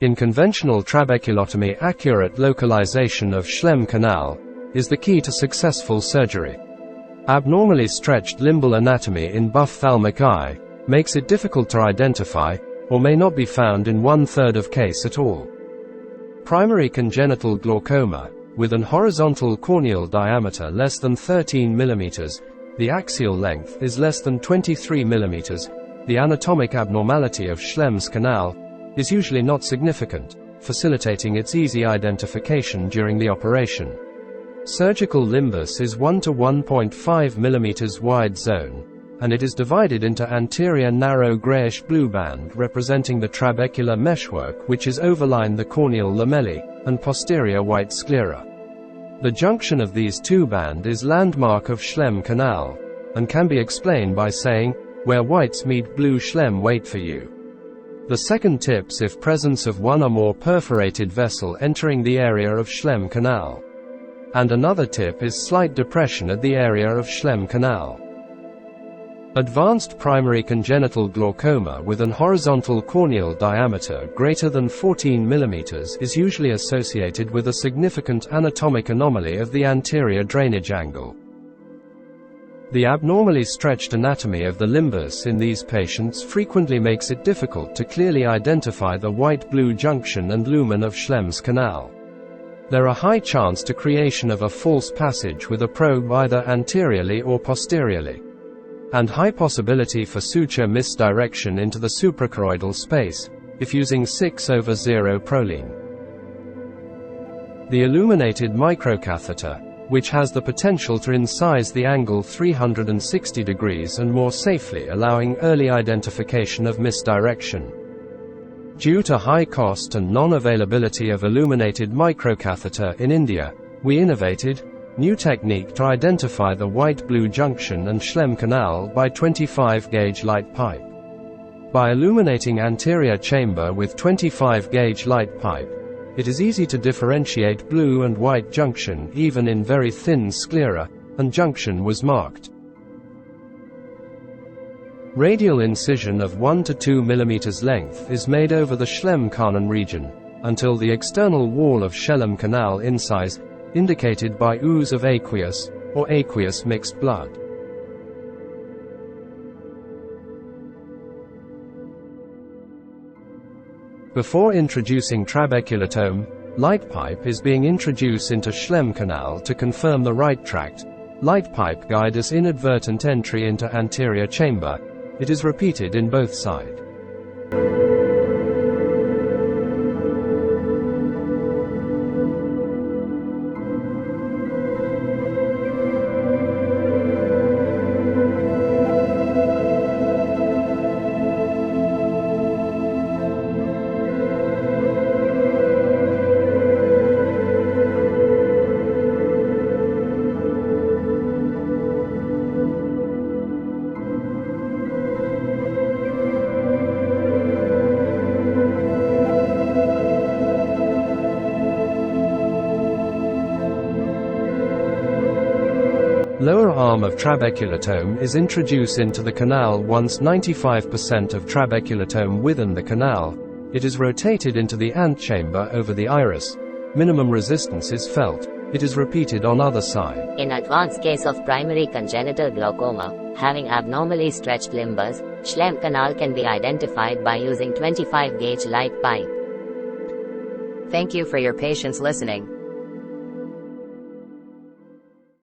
In conventional trabeculotomy, accurate localization of Schlemm canal is the key to successful surgery. Abnormally stretched limbal anatomy in ophthalmic eye makes it difficult to identify, or may not be found in 1/3 of case at all. Primary congenital glaucoma, with an horizontal corneal diameter less than 13 mm, the axial length is less than 23 mm, the anatomic abnormality of Schlemm's canal is usually not significant, facilitating its easy identification during the operation. Surgical limbus is 1 to 1.5 mm wide zone, and it is divided into anterior narrow grayish-blue band representing the trabecular meshwork which is overline the corneal lamellae, and posterior white sclera. The junction of these two band is landmark of Schlemm canal, and can be explained by saying, where whites meet blue Schlemm wait for you. The second tips if presence of one or more perforated vessel entering the area of Schlemm canal. And another tip is slight depression at the area of Schlemm canal. Advanced primary congenital glaucoma with an horizontal corneal diameter greater than 14 mm is usually associated with a significant anatomic anomaly of the anterior drainage angle. The abnormally stretched anatomy of the limbus in these patients frequently makes it difficult to clearly identify the white-blue junction and lumen of Schlemm's canal. There are high chance to creation of a false passage with a probe either anteriorly or posteriorly, and high possibility for suture misdirection into the suprachoroidal space, if using 6/0 proline. The illuminated microcatheter, which has the potential to incise the angle 360 degrees and more safely allowing early identification of misdirection. Due to high cost and non-availability of illuminated microcatheter in India, we innovated new technique to identify the white-blue junction and Schlemm canal by 25-gauge light pipe. By illuminating anterior chamber with 25-gauge light pipe, it is easy to differentiate blue and white junction even in very thin sclera, and junction was marked. Radial incision of 1 to 2 mm length is made over the Schlemm canal region, until the external wall of Schlemm canal incise, indicated by ooze of aqueous, or aqueous mixed blood. Before introducing trabeculotome, light pipe is being introduced into Schlemm canal to confirm the right tract. Light pipe guide us inadvertent entry into anterior chamber. It is repeated in both sides. Lower arm of trabeculotome is introduced into the canal. Once 95% of trabeculotome within the canal, it is rotated into the antechamber over the iris. Minimum resistance is felt. It is repeated on other side. In advanced case of primary congenital glaucoma, having abnormally stretched limbus, Schlemm canal can be identified by using 25-gauge light pipe. Thank you for your patience listening.